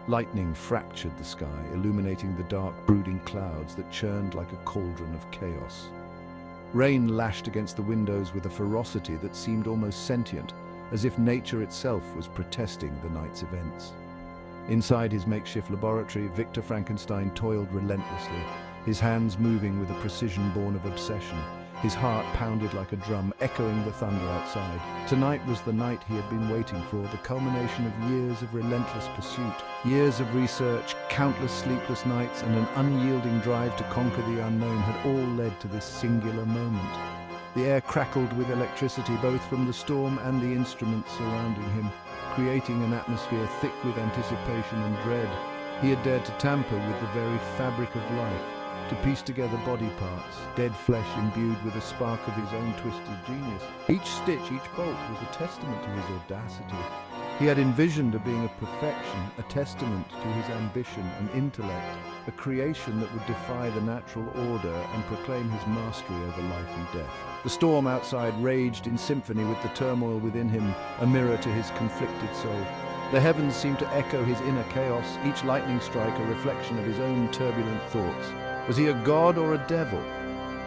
Lightning fractured the sky, illuminating the dark, brooding clouds that churned like a cauldron of chaos. Rain lashed against the windows with a ferocity that seemed almost sentient, as if nature itself was protesting the night's events. Inside his makeshift laboratory, Victor Frankenstein toiled relentlessly, his hands moving with a precision born of obsession. His heart pounded like a drum, echoing the thunder outside. Tonight was the night he had been waiting for, the culmination of years of relentless pursuit. Years of research, countless sleepless nights, and an unyielding drive to conquer the unknown had all led to this singular moment. The air crackled with electricity, both from the storm and the instruments surrounding him, creating an atmosphere thick with anticipation and dread. He had dared to tamper with the very fabric of life, to piece together body parts, dead flesh imbued with a spark of his own twisted genius. Each stitch, each bolt was a testament to his audacity. He had envisioned a being of perfection, a testament to his ambition and intellect, a creation that would defy the natural order and proclaim his mastery over life and death. The storm outside raged in symphony with the turmoil within him, a mirror to his conflicted soul. The heavens seemed to echo his inner chaos, each lightning strike a reflection of his own turbulent thoughts. Was he a god or a devil?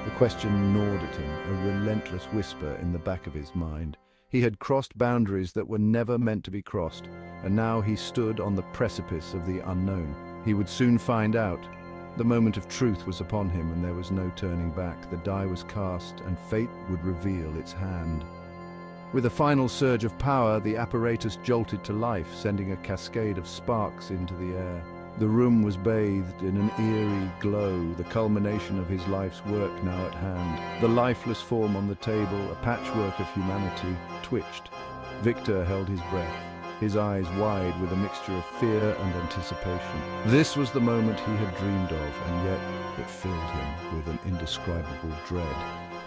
The question gnawed at him, a relentless whisper in the back of his mind. He had crossed boundaries that were never meant to be crossed, and now he stood on the precipice of the unknown. He would soon find out. The moment of truth was upon him, and there was no turning back. The die was cast, and fate would reveal its hand. With a final surge of power, the apparatus jolted to life, sending a cascade of sparks into the air. The room was bathed in an eerie glow, the culmination of his life's work now at hand. The lifeless form on the table, a patchwork of humanity, twitched. Victor held his breath, his eyes wide with a mixture of fear and anticipation. This was the moment he had dreamed of, and yet it filled him with an indescribable dread.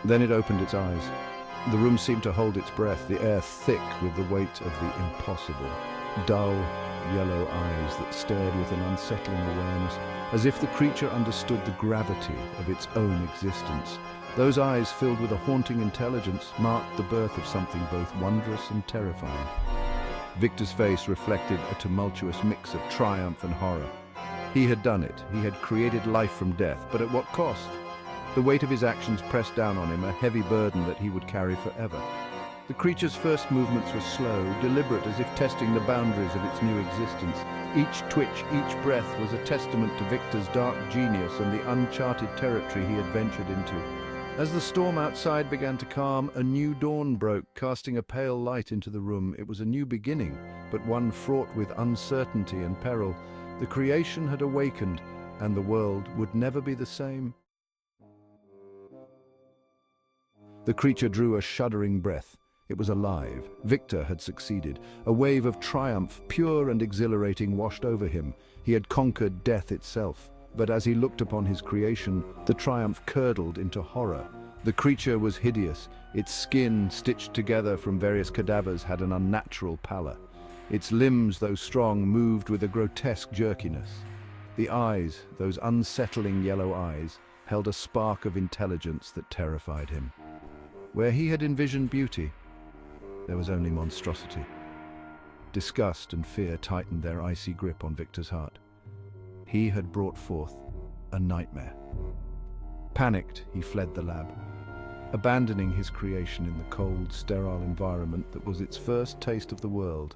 Then it opened its eyes. The room seemed to hold its breath, the air thick with the weight of the impossible. Dull, yellow eyes that stared with an unsettling awareness, as if the creature understood the gravity of its own existence. Those eyes, filled with a haunting intelligence, marked the birth of something both wondrous and terrifying. Victor's face reflected a tumultuous mix of triumph and horror. He had done it. He had created life from death, but at what cost? The weight of his actions pressed down on him, a heavy burden that he would carry forever. The creature's first movements were slow, deliberate, as if testing the boundaries of its new existence. Each twitch, each breath was a testament to Victor's dark genius and the uncharted territory he had ventured into. As the storm outside began to calm, a new dawn broke, casting a pale light into the room. It was a new beginning, but one fraught with uncertainty and peril. The creation had awakened, and the world would never be the same. The creature drew a shuddering breath. It was alive. Victor had succeeded. A wave of triumph, pure and exhilarating, washed over him. He had conquered death itself. But as he looked upon his creation, the triumph curdled into horror. The creature was hideous. Its skin, stitched together from various cadavers, had an unnatural pallor. Its limbs, though strong, moved with a grotesque jerkiness. The eyes, those unsettling yellow eyes, held a spark of intelligence that terrified him. Where he had envisioned beauty, there was only monstrosity. Disgust and fear tightened their icy grip on Victor's heart. He had brought forth a nightmare. Panicked, he fled the lab, abandoning his creation in the cold, sterile environment that was its first taste of the world.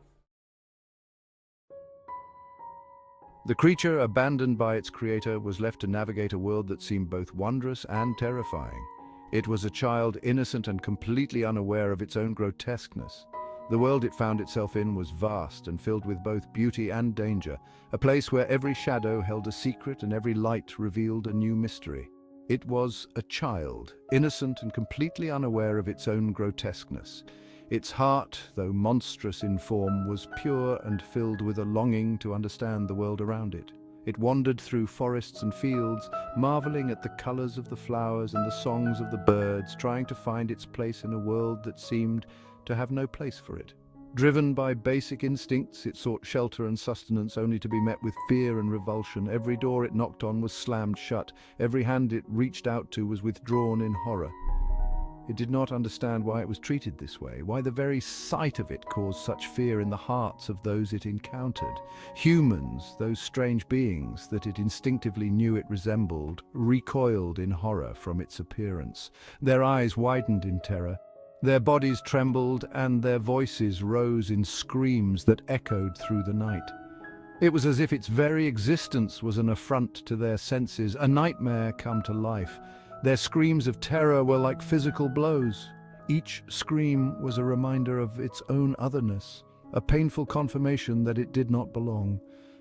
The creature, abandoned by its creator, was left to navigate a world that seemed both wondrous and terrifying. It was a child, innocent and completely unaware of its own grotesqueness. The world it found itself in was vast and filled with both beauty and danger, a place where every shadow held a secret and every light revealed a new mystery. It was a child, innocent and completely unaware of its own grotesqueness. Its heart, though monstrous in form, was pure and filled with a longing to understand the world around it. It wandered through forests and fields, marveling at the colors of the flowers and the songs of the birds, trying to find its place in a world that seemed to have no place for it. Driven by basic instincts, it sought shelter and sustenance, only to be met with fear and revulsion. Every door it knocked on was slammed shut. Every hand it reached out to was withdrawn in horror. It did not understand why it was treated this way, why the very sight of it caused such fear in the hearts of those it encountered. Humans, those strange beings that it instinctively knew it resembled, recoiled in horror from its appearance. Their eyes widened in terror, their bodies trembled, and their voices rose in screams that echoed through the night. It was as if its very existence was an affront to their senses, a nightmare come to life. Their screams of terror were like physical blows. Each scream was a reminder of its own otherness, a painful confirmation that it did not belong.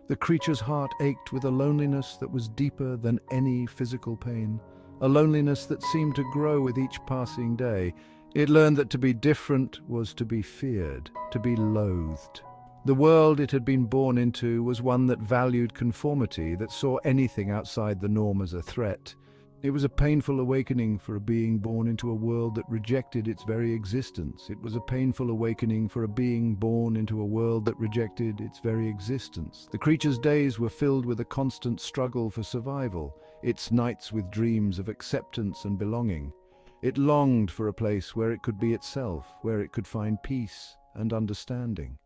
The creature's heart ached with a loneliness that was deeper than any physical pain, a loneliness that seemed to grow with each passing day. It learned that to be different was to be feared, to be loathed. The world it had been born into was one that valued conformity, that saw anything outside the norm as a threat. It was a painful awakening for a being born into a world that rejected its very existence. It was a painful awakening for a being born into a world that rejected its very existence. The creature's days were filled with a constant struggle for survival, its nights with dreams of acceptance and belonging. It longed for a place where it could be itself, where it could find peace and understanding.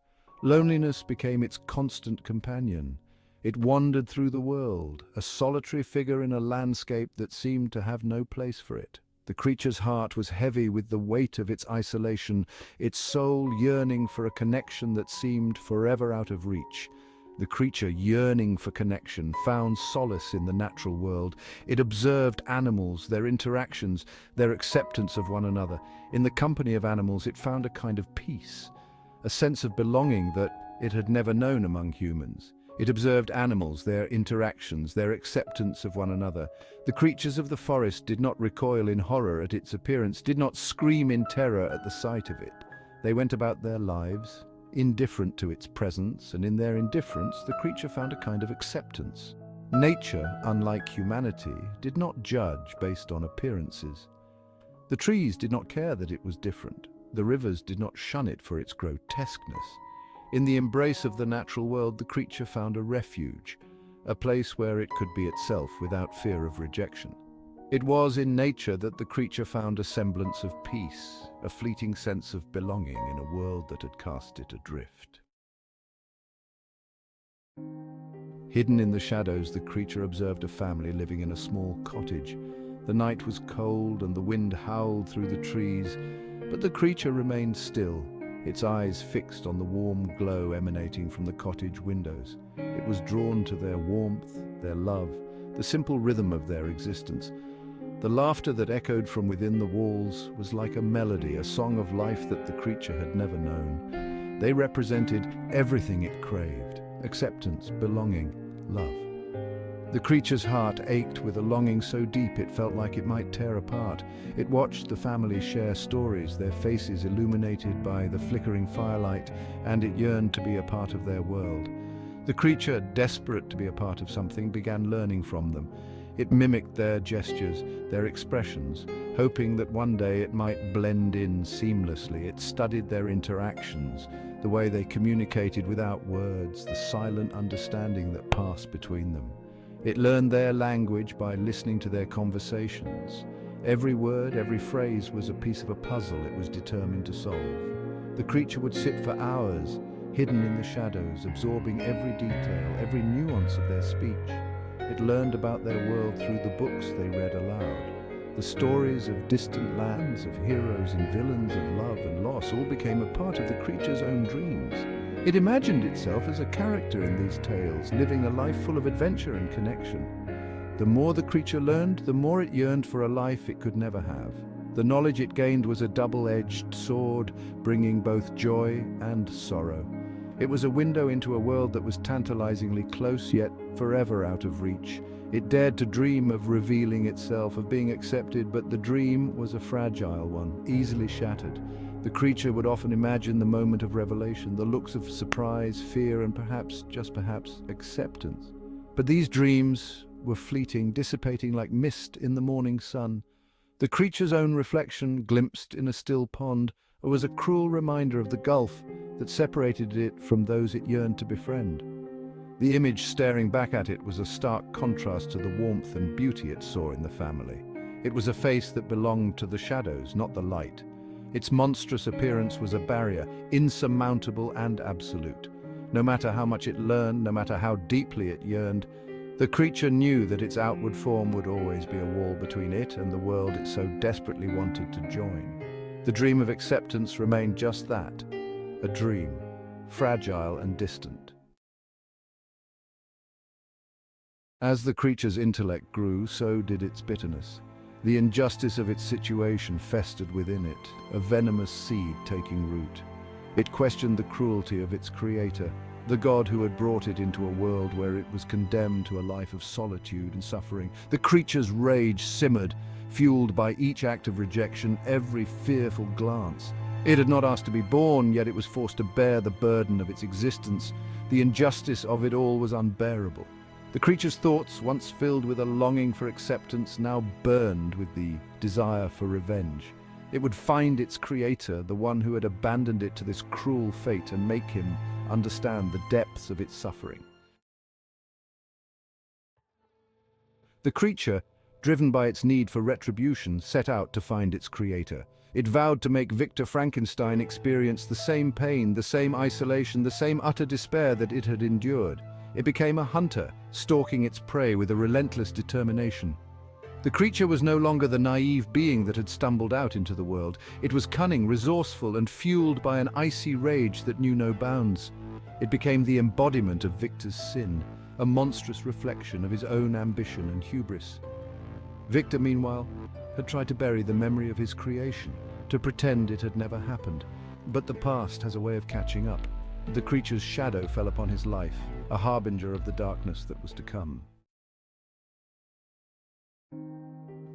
Loneliness became its constant companion. It wandered through the world, a solitary figure in a landscape that seemed to have no place for it. The creature's heart was heavy with the weight of its isolation, its soul yearning for a connection that seemed forever out of reach. The creature, yearning for connection, found solace in the natural world. It observed animals, their interactions, their acceptance of one another. In the company of animals, it found a kind of peace, a sense of belonging that it had never known among humans. It observed animals, their interactions, their acceptance of one another. The creatures of the forest did not recoil in horror at its appearance, did not scream in terror at the sight of it. They went about their lives, indifferent to its presence, and in their indifference the creature found a kind of acceptance. Nature, unlike humanity, did not judge based on appearances. The trees did not care that it was different. The rivers did not shun it for its grotesqueness. In the embrace of the natural world, the creature found a refuge, a place where it could be itself without fear of rejection. It was in nature that the creature found a semblance of peace, a fleeting sense of belonging in a world that had cast it adrift. Hidden in the shadows, the creature observed a family living in a small cottage. The night was cold and the wind howled through the trees, but the creature remained still, its eyes fixed on the warm glow emanating from the cottage windows. It was drawn to their warmth, their love, the simple rhythm of their existence. The laughter that echoed from within the walls was like a melody, a song of life that the creature had never known. They represented everything it craved: acceptance, belonging, love. The creature's heart ached with a longing so deep it felt like it might tear apart. It watched the family share stories, their faces illuminated by the flickering firelight, and it yearned to be a part of their world. The creature, desperate to be a part of something, began learning from them. It mimicked their gestures, their expressions, hoping that one day it might blend in seamlessly. It studied their interactions, the way they communicated without words, the silent understanding that passed between them. It learned their language by listening to their conversations. Every word, every phrase was a piece of a puzzle it was determined to solve. The creature would sit for hours, hidden in the shadows, absorbing every detail, every nuance of their speech. It learned about their world through the books they read aloud. The stories of distant lands, of heroes and villains, of love and loss, all became a part of the creature's own dreams. It imagined itself as a character in these tales, living a life full of adventure and connection. The more the creature learned, the more it yearned for a life it could never have. The knowledge it gained was a double-edged sword, bringing both joy and sorrow. It was a window into a world that was tantalizingly close, yet forever out of reach. It dared to dream of revealing itself, of being accepted, but the dream was a fragile one, easily shattered. The creature would often imagine the moment of revelation, the looks of surprise, fear, and perhaps, just perhaps, acceptance. But these dreams were fleeting, dissipating like mist in the morning sun. The creature's own reflection, glimpsed in a still pond, was a cruel reminder of the gulf that separated it from those it yearned to befriend. The image staring back at it was a stark contrast to the warmth and beauty it saw in the family. It was a face that belonged to the shadows, not the light. Its monstrous appearance was a barrier, insurmountable and absolute. No matter how much it learned, no matter how deeply it yearned, the creature knew that its outward form would always be a wall between it and the world it so desperately wanted to join. The dream of acceptance remained just that, a dream, fragile and distant. As the creature's intellect grew, so did its bitterness. The injustice of its situation festered within it, a venomous seed taking root. It questioned the cruelty of its creator, the God who had brought it into a world where it was condemned to a life of solitude and suffering. The creature's rage simmered, fueled by each act of rejection, every fearful glance. It had not asked to be born, yet it was forced to bear the burden of its existence. The injustice of it all was unbearable. The creature's thoughts, once filled with a longing for acceptance, now burned with the desire for revenge. It would find its creator, the one who had abandoned it to this cruel fate, and make him understand the depths of its suffering. The creature, driven by its need for retribution, set out to find its creator. It vowed to make Victor Frankenstein experience the same pain, the same isolation, the same utter despair that it had endured. It became a hunter, stalking its prey with a relentless determination. The creature was no longer the naive being that had stumbled out into the world. It was cunning, resourceful, and fueled by an icy rage that knew no bounds. It became the embodiment of Victor's sin, a monstrous reflection of his own ambition and hubris. Victor, meanwhile, had tried to bury the memory of his creation, to pretend it had never happened. But the past has a way of catching up. The creature's shadow fell upon his life, a harbinger of the darkness that was to come.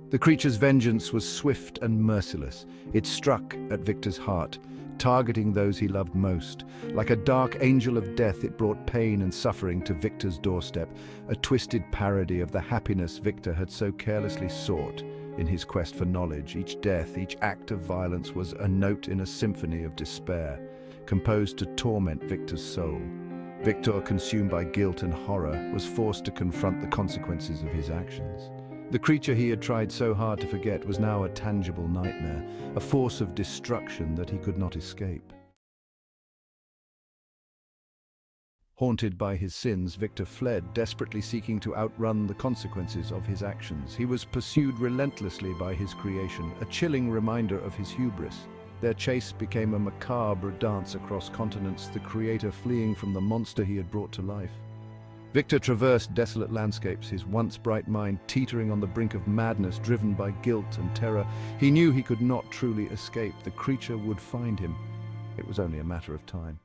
The creature's vengeance was swift and merciless. It struck at Victor's heart, targeting those he loved most. Like a dark angel of death, it brought pain and suffering to Victor's doorstep, a twisted parody of the happiness Victor had so carelessly sought in his quest for knowledge. Each death, each act of violence was a note in a symphony of despair, composed to torment Victor's soul. Victor, consumed by guilt and horror, was forced to confront the consequences of his actions. The creature he had tried so hard to forget was now a tangible nightmare, a force of destruction that he could not escape. Haunted by his sins, Victor fled, desperately seeking to outrun the consequences of his actions. He was pursued relentlessly by his creation, a chilling reminder of his hubris. Their chase became a macabre dance across continents, the creator fleeing from the monster he had brought to life. Victor traversed desolate landscapes, his once bright mind teetering on the brink of madness, driven by guilt and terror. He knew he could not truly escape. The creature would find him. It was only a matter of time.